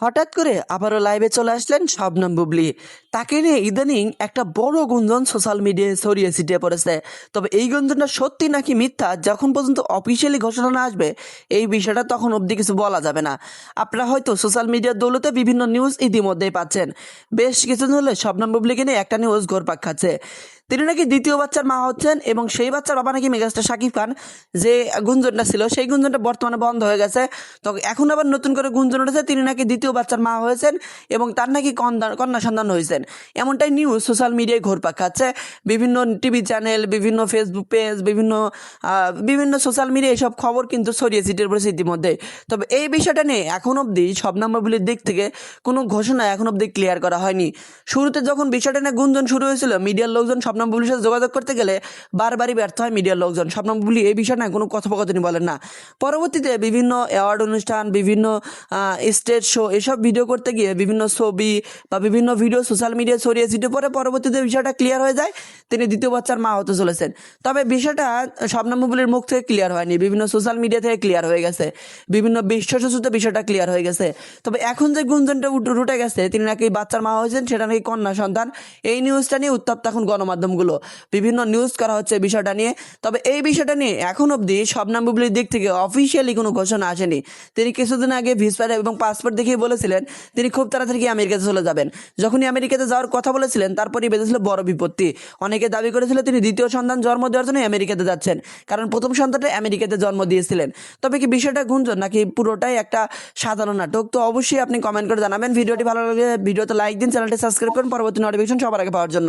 হঠাৎ করে আবারও লাইভে চলে আসলেন শবনম বুবলি। তাকে নিয়ে ইদানিং একটা বড় গুঞ্জন সোশ্যাল মিডিয়ায় ছড়িয়ে ছিটিয়ে পড়েছে। তবে এই গুঞ্জনটা সত্যি নাকি মিথ্যা যখন পর্যন্ত অফিসিয়ালি ঘোষণা না আসবে এই বিষয়টা তখন অবধি কিছু বলা যাবে না। আপনারা হয়তো সোশ্যাল মিডিয়ার দৌলতে বিভিন্ন নিউজ ইতিমধ্যেই পাচ্ছেন। বেশ কিছুদিন হলে শবনম বুবলিকে নিয়ে একটা নিউজ ঘুরপাক খাচ্ছে। তিনি নাকি দ্বিতীয় বাচ্চার মা হচ্ছেন এবং সেই বাচ্চার বাবা নাকি মেগাস্টার শাকিব খান। যে গুঞ্জনটা ছিল সেই গুঞ্জনটা বর্তমানে বন্ধ হয়ে গেছে। তো এখন আবার নতুন করে গুঞ্জন উঠেছে তিনি নাকি দ্বিতীয় বাচ্চার মা হয়েছেন এবং তার নাকি কন্যা সন্তান হয়েছেন। এমনটাই নিউজ সোশ্যাল মিডিয়ায় ঘুরপাক খাচ্ছে। বিভিন্ন টিভি চ্যানেল, বিভিন্ন ফেসবুক পেজ, বিভিন্ন সোশ্যাল মিডিয়া এসব খবর কিন্তু ছড়িয়ে ছিটিয়ে পড়েছে ইতিমধ্যে। তবে এই বিষয়টা নিয়ে এখন অবধি শবনম বুবলির দিক থেকে কোনো ঘোষণা এখন অবধি ক্লিয়ার করা হয়নি। শুরুতে যখন বিষয়টা নিয়ে গুঞ্জন শুরু হয়েছিল, মিডিয়ার লোকজন শবনম বুবলির সাথে যোগাযোগ করতে গেলে বারবারই ব্যর্থ হয় মিডিয়ার লোকজন। শবনম বুবলি এই বিষয় নিয়ে কোনো কথোপকথনই বলেন না। পরবর্তীতে বিভিন্ন অ্যাওয়ার্ড অনুষ্ঠান, বিভিন্ন স্টেজ শো এসব ভিডিও করতে গিয়ে বিভিন্ন ছবি বা বিভিন্ন ভিডিও সোশ্যাল মিডিয়ায় ছড়িয়ে ছিটে পরে পরবর্তীতে বিষয়টা ক্লিয়ার হয়ে যায় তিনি দ্বিতীয় বাচ্চার মা হতে চলেছেন। তবে বিষয়টা শবনম বুবলির মুখ থেকে ক্লিয়ার হয়নি, বিভিন্ন সোশ্যাল মিডিয়া থেকে ক্লিয়ার হয়ে গেছে, বিভিন্ন বিশ্বসূচিত বিষয়টা ক্লিয়ার হয়ে গেছে। তবে এখন যে গুঞ্জনটা উঠে গেছে তিনি নাকি বাচ্চার মা হয়েছেন, সেটা নাকি কন্যা সন্তান, এই নিউজটা নিয়ে উত্তপ্ত এখন গণমাধ্যমগুলো বিভিন্ন নিউজ করা হচ্ছে বিষয়টা নিয়ে। তবে এই বিষয়টা নিয়ে এখন অবধি শবনম বুবলির দিক থেকে অফিসিয়ালি কোনো ঘোষণা আসেনি। তিনি কিছুদিন আগে ভিসা এবং পাসপোর্ট দেখিয়ে বলেছিলেন তিনি খুব তাড়াতাড়ি আমেরিকাতে চলে যাবেন। যখনই আমেরিকাতে যাওয়ার কথা বলেছিলেন তারপরই বেঁধেছিল বড় বিপত্তি। অনেকে দাবি করেছিল তিনি দ্বিতীয় সন্তান জন্ম দেওয়ার জন্য আমেরিকাতে যাচ্ছেন, কারণ প্রথম সন্তানটা আমেরিকাতে জন্ম দিয়েছিলেন। তবে কি বিষয়টা গুঞ্জন নাকি পুরোটাই একটা সাধারণ নাটক? তো অবশ্যই আপনি কমেন্ট করে জানাবেন। ভিডিওটি ভালো লাগলে ভিডিওতে লাইক দিন, চ্যানেলটি সাবস্ক্রাইব করুন পরবর্তী নোটিফিকেশন সবার আগে পাওয়ার জন্য।